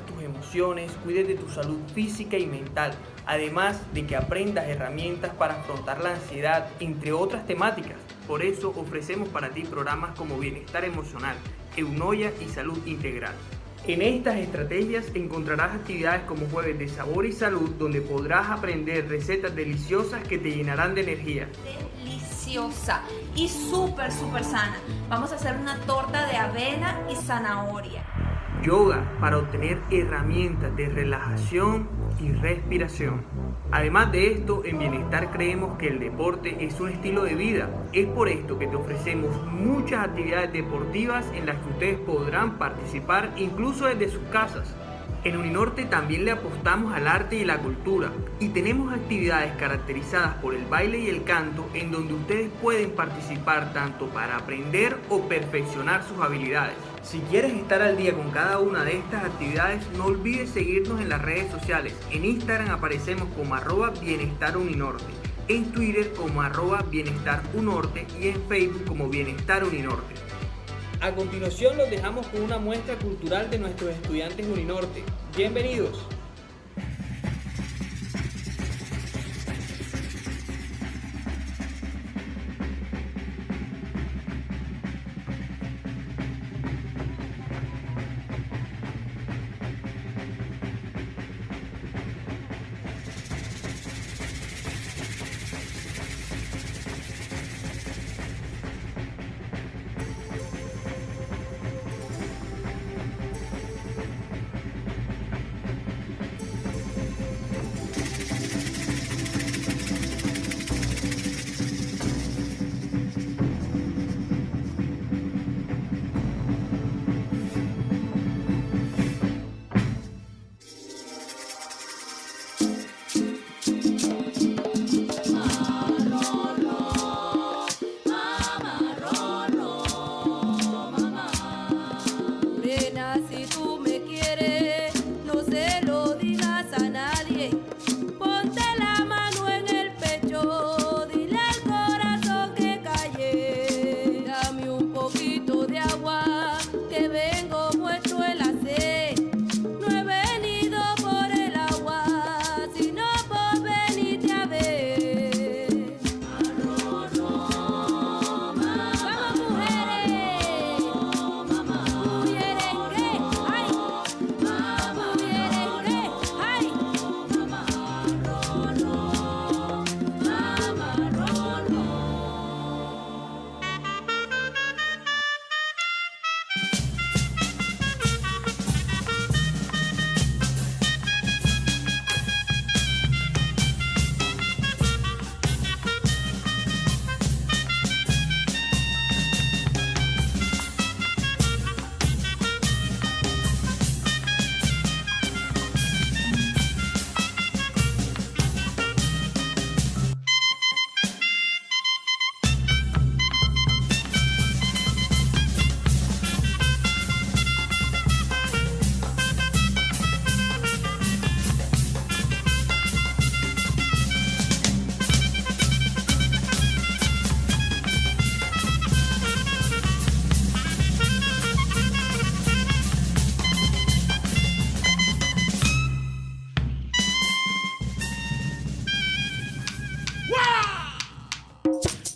tus emociones, cuides de tu salud física y mental, además de que aprendas herramientas para afrontar la ansiedad, entre otras temáticas. Por eso ofrecemos para ti programas como Bienestar Emocional, Eunoia y Salud Integral. En estas estrategias encontrarás actividades como Jueves de Sabor y Salud, donde podrás aprender recetas deliciosas que te llenarán de energía. Deliciosa y súper sana. Vamos a hacer una torta de avena y zanahoria. Yoga para obtener herramientas de relajación y respiración. Además de esto, en Bienestar creemos que el deporte es un estilo de vida. Es por esto que te ofrecemos muchas actividades deportivas en las que ustedes podrán participar incluso desde sus casas. En Uninorte también le apostamos al arte y la cultura y tenemos actividades caracterizadas por el baile y el canto en donde ustedes pueden participar tanto para aprender o perfeccionar sus habilidades. Si quieres estar al día con cada una de estas actividades, no olvides seguirnos en las redes sociales. En Instagram aparecemos como @bienestaruninorte, en Twitter como @bienestarunorte y en Facebook como Bienestar Uninorte. A continuación los dejamos con una muestra cultural de nuestros estudiantes Uninorte. Bienvenidos.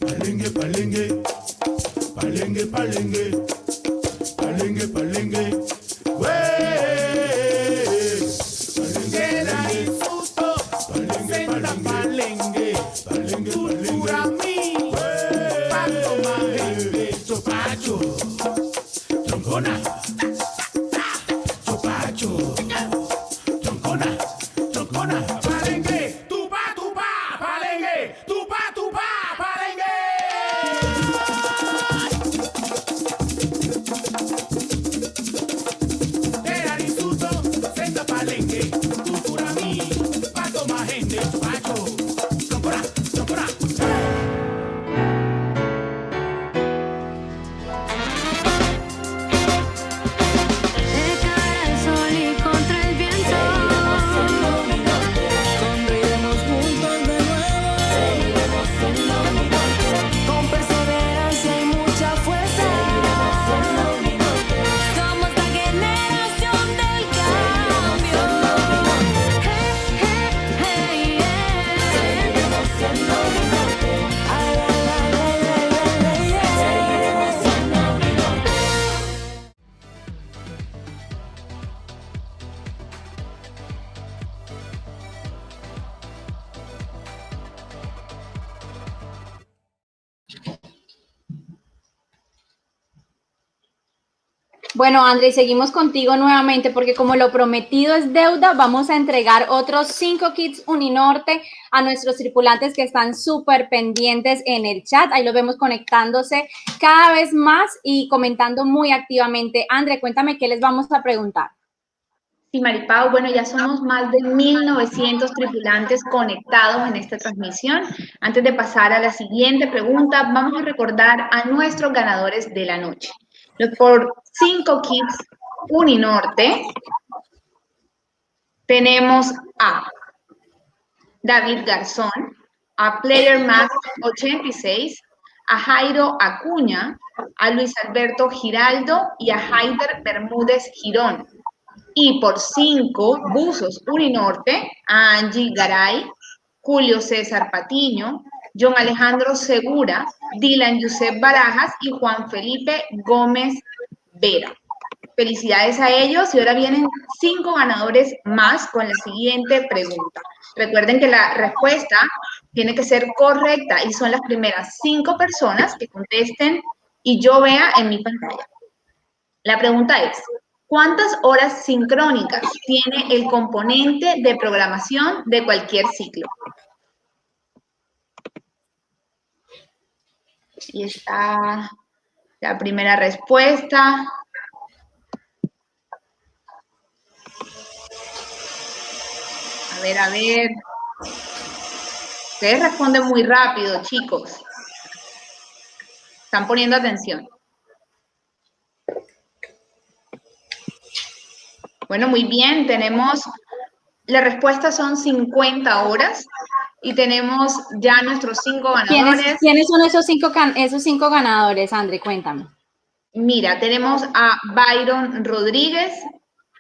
Palengue, palengue, palengue, palengue, palengue, palengue, güey. Palengue, palengue, palengue, palengue, cultura mí, pato más chopacho, troncona, chopacho, troncona, troncona, palengue, tupa, palengue, tupa, palengue. Bueno, André, seguimos contigo nuevamente porque como lo prometido es deuda, vamos a entregar otros 5 kits Uninorte a nuestros tripulantes que están súper pendientes en el chat. Ahí los vemos conectándose cada vez más y comentando muy activamente. André, cuéntame qué les vamos a preguntar. Sí, Maripau, bueno, ya somos más de 1900 tripulantes conectados en esta transmisión. Antes de pasar a la siguiente pregunta, vamos a recordar a nuestros ganadores de la noche. Por 5 kits Uninorte, tenemos a David Garzón, a Player Max 86, a Jairo Acuña, a Luis Alberto Giraldo y a Haider Bermúdez Girón. Y por 5 buzos Uninorte, a Angie Garay, Julio César Patiño, John Alejandro Segura, Dylan Yusef Barajas y Juan Felipe Gómez Vera. Felicidades a ellos y ahora vienen 5 ganadores más con la siguiente pregunta. Recuerden que la respuesta tiene que ser correcta y son las primeras 5 personas que contesten y yo vea en mi pantalla. La pregunta es, ¿cuántas horas sincrónicas tiene el componente de programación de cualquier ciclo? Y está la primera respuesta. A ver. Ustedes responden muy rápido, chicos. Están poniendo atención. Bueno, muy bien. La respuesta son 50 horas y tenemos ya nuestros 5 ganadores. ¿Quiénes son esos cinco ganadores, André? Cuéntame. Mira, tenemos a Byron Rodríguez,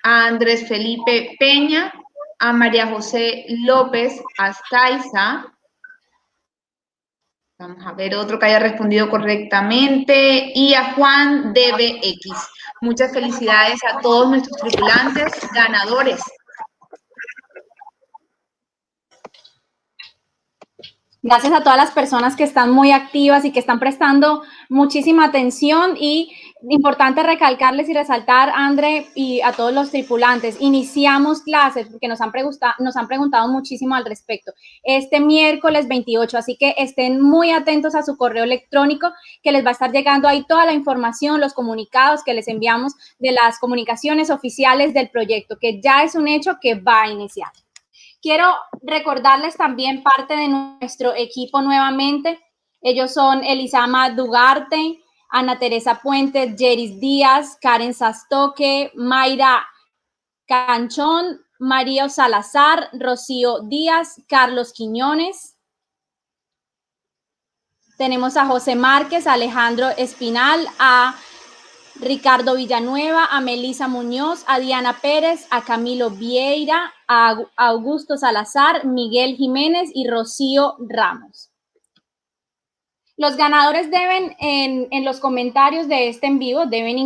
a Andrés Felipe Peña, a María José López Astaiza. Vamos a ver otro que haya respondido correctamente. Y a Juan DBX. Muchas felicidades a todos nuestros tripulantes ganadores. Gracias a todas las personas que están muy activas y que están prestando muchísima atención y importante recalcarles y resaltar, André, y a todos los tripulantes, iniciamos clases porque nos han preguntado muchísimo al respecto. Este miércoles 28, así que estén muy atentos a su correo electrónico que les va a estar llegando ahí toda la información, los comunicados que les enviamos de las comunicaciones oficiales del proyecto, que ya es un hecho que va a iniciar. Quiero recordarles también parte de nuestro equipo nuevamente. Ellos son Elisama Dugarte, Ana Teresa Puentes, Jeris Díaz, Karen Sastoque, Mayra Canchón, María Salazar, Rocío Díaz, Carlos Quiñones. Tenemos a José Márquez, a Alejandro Espinal, a Ricardo Villanueva, a Melisa Muñoz, a Diana Pérez, a Camilo Vieira, a Augusto Salazar, Miguel Jiménez y Rocío Ramos. Los ganadores deben, en los comentarios de este en vivo, deben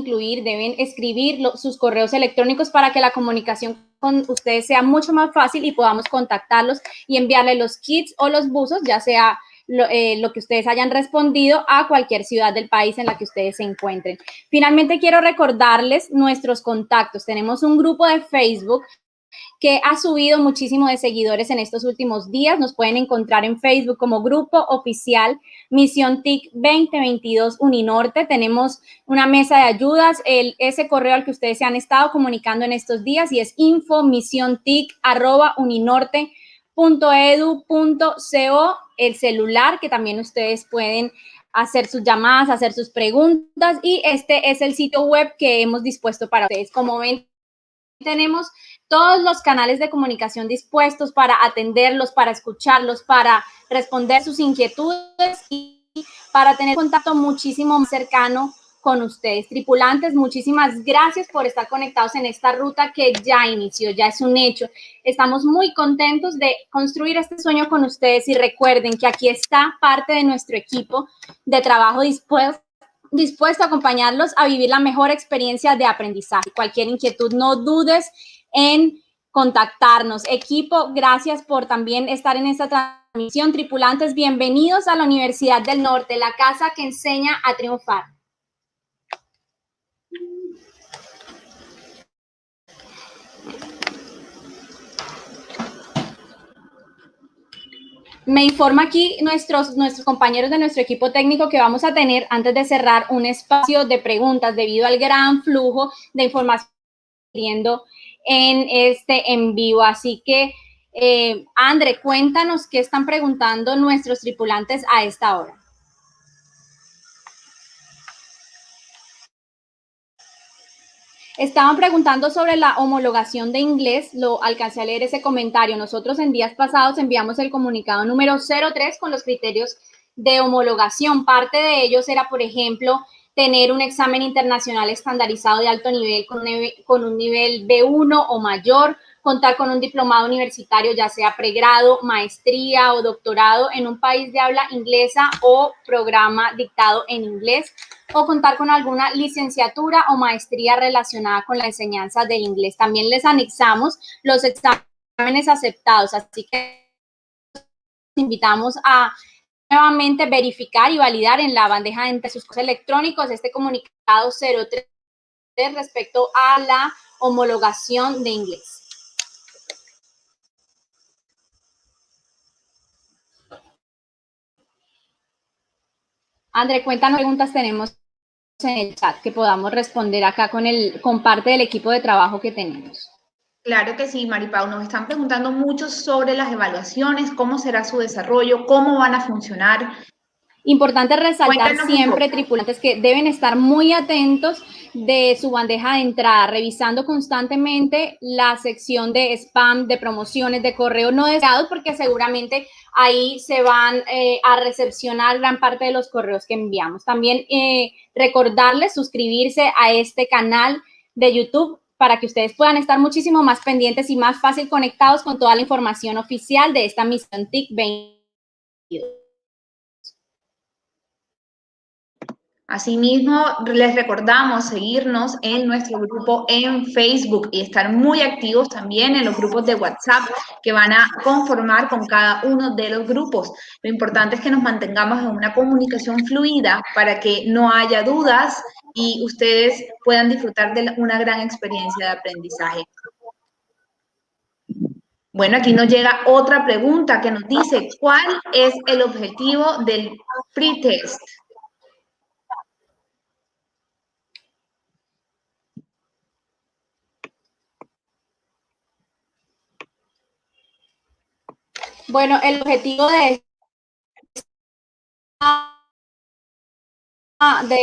escribir sus correos electrónicos para que la comunicación con ustedes sea mucho más fácil y podamos contactarlos y enviarles los kits o los buzos, ya sea lo que ustedes hayan respondido a cualquier ciudad del país en la que ustedes se encuentren. Finalmente, quiero recordarles nuestros contactos. Tenemos un grupo de Facebook que ha subido muchísimo de seguidores en estos últimos días. Nos pueden encontrar en Facebook como Grupo Oficial Misión TIC 2022 Uninorte. Tenemos una mesa de ayudas, ese correo al que ustedes se han estado comunicando en estos días y es info.misiontic@uninorte.edu.co, el celular que también ustedes pueden hacer sus llamadas, hacer sus preguntas y este es el sitio web que hemos dispuesto para ustedes. Como ven, tenemos todos los canales de comunicación dispuestos para atenderlos, para escucharlos, para responder sus inquietudes y para tener contacto muchísimo más cercano con ustedes. Tripulantes, muchísimas gracias por estar conectados en esta ruta que ya inició, ya es un hecho. Estamos muy contentos de construir este sueño con ustedes y recuerden que aquí está parte de nuestro equipo de trabajo dispuesto a acompañarlos a vivir la mejor experiencia de aprendizaje. Cualquier inquietud, no dudes en contactarnos. Equipo, gracias por también estar en esta transmisión. Tripulantes, bienvenidos a la Universidad del Norte, la casa que enseña a triunfar. Me informa aquí nuestros compañeros de nuestro equipo técnico que vamos a tener, antes de cerrar, un espacio de preguntas debido al gran flujo de información en este en vivo. Así que, André, cuéntanos qué están preguntando nuestros tripulantes a esta hora. Estaban preguntando sobre la homologación de inglés, lo alcancé a leer ese comentario. Nosotros en días pasados enviamos el comunicado número 03 con los criterios de homologación. Parte de ellos era, por ejemplo, tener un examen internacional estandarizado de alto nivel con un nivel B1 o mayor, contar con un diplomado universitario, ya sea pregrado, maestría o doctorado en un país de habla inglesa o programa dictado en inglés, o contar con alguna licenciatura o maestría relacionada con la enseñanza del inglés. También les anexamos los exámenes aceptados, así que los invitamos a nuevamente verificar y validar en la bandeja de sus correos electrónicos este comunicado 03 respecto a la homologación de inglés. André, cuéntanos qué preguntas tenemos en el chat que podamos responder acá con parte del equipo de trabajo que tenemos. Claro que sí, Maripau. Nos están preguntando mucho sobre las evaluaciones, cómo será su desarrollo, cómo van a funcionar. Importante resaltar Cuéntanos siempre, tripulantes, que deben estar muy atentos de su bandeja de entrada, revisando constantemente la sección de spam, de promociones, de correo no deseados, porque seguramente ahí se van a recepcionar gran parte de los correos que enviamos. También recordarles suscribirse a este canal de YouTube para que ustedes puedan estar muchísimo más pendientes y más fácil conectados con toda la información oficial de esta misión TIC 22. Asimismo, les recordamos seguirnos en nuestro grupo en Facebook y estar muy activos también en los grupos de WhatsApp que van a conformar con cada uno de los grupos. Lo importante es que nos mantengamos en una comunicación fluida para que no haya dudas y ustedes puedan disfrutar de una gran experiencia de aprendizaje. Bueno, aquí nos llega otra pregunta que nos dice, ¿cuál es el objetivo del pretest? Bueno, el objetivo de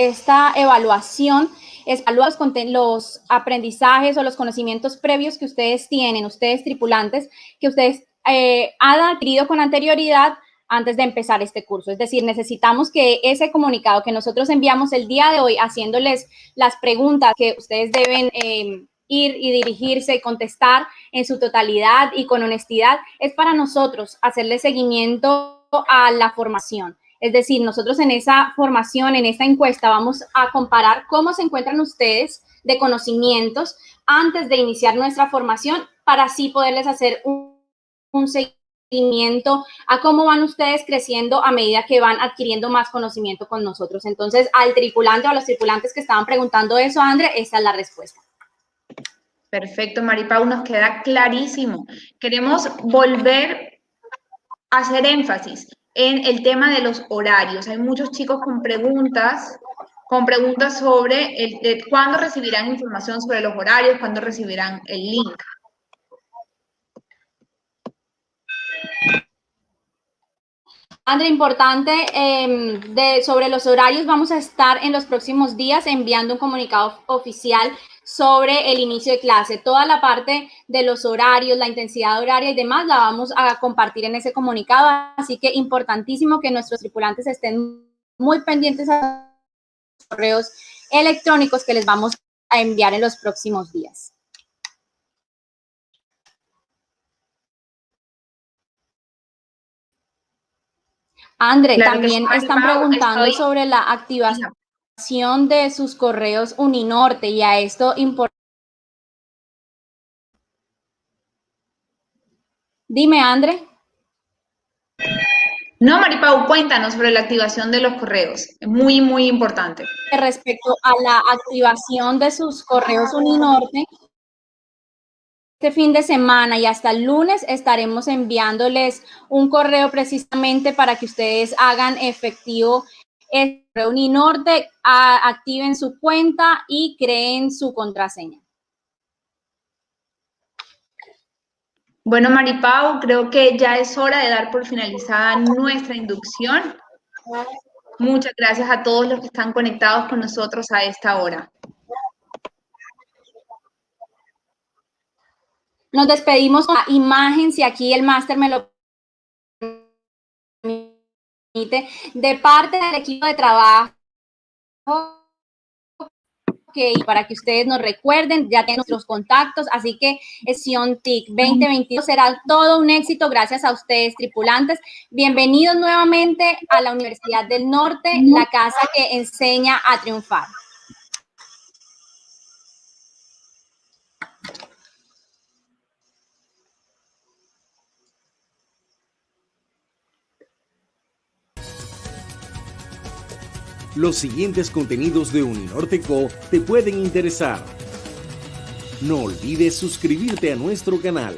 esta evaluación es evaluar los aprendizajes o los conocimientos previos que ustedes tienen, ustedes tripulantes, que ustedes han adquirido con anterioridad antes de empezar este curso. Es decir, necesitamos que ese comunicado que nosotros enviamos el día de hoy, haciéndoles las preguntas que ustedes deben ir y dirigirse y contestar en su totalidad y con honestidad, es para nosotros hacerle seguimiento a la formación. Es decir, nosotros en esa formación, en esta encuesta, vamos a comparar cómo se encuentran ustedes de conocimientos antes de iniciar nuestra formación para así poderles hacer un seguimiento a cómo van ustedes creciendo a medida que van adquiriendo más conocimiento con nosotros. Entonces, al tripulante o a los tripulantes que estaban preguntando eso, André, esa es la respuesta. Perfecto, Maripau, nos queda clarísimo. Queremos volver a hacer énfasis en el tema de los horarios. Hay muchos chicos con preguntas sobre cuándo recibirán información sobre los horarios, cuándo recibirán el link. André, importante, sobre los horarios, vamos a estar en los próximos días enviando un comunicado oficial sobre el inicio de clase. Toda la parte de los horarios, la intensidad horaria y demás la vamos a compartir en ese comunicado, así que importantísimo que nuestros tripulantes estén muy pendientes a los correos electrónicos que les vamos a enviar en los próximos días. André, Claro también sí, están preguntando sobre la activación de sus correos Uninorte y a esto importante. Dime, André. No, Maripau, cuéntanos sobre la activación de los correos. Es muy, muy importante. Respecto a la activación de sus correos Uninorte, este fin de semana y hasta el lunes estaremos enviándoles un correo precisamente para que ustedes hagan efectivo el correo Uninorte, activen su cuenta y creen su contraseña. Bueno, Maripau, creo que ya es hora de dar por finalizada nuestra inducción. Muchas gracias a todos los que están conectados con nosotros a esta hora. Nos despedimos con la imagen, si aquí el máster me lo permite, de parte del equipo de trabajo. Y para que ustedes nos recuerden, ya tienen nuestros contactos, así que Sesión TIC 2022 será todo un éxito gracias a ustedes, tripulantes. Bienvenidos nuevamente a la Universidad del Norte, la casa que enseña a triunfar. Los siguientes contenidos de Uninorteco te pueden interesar. No olvides suscribirte a nuestro canal.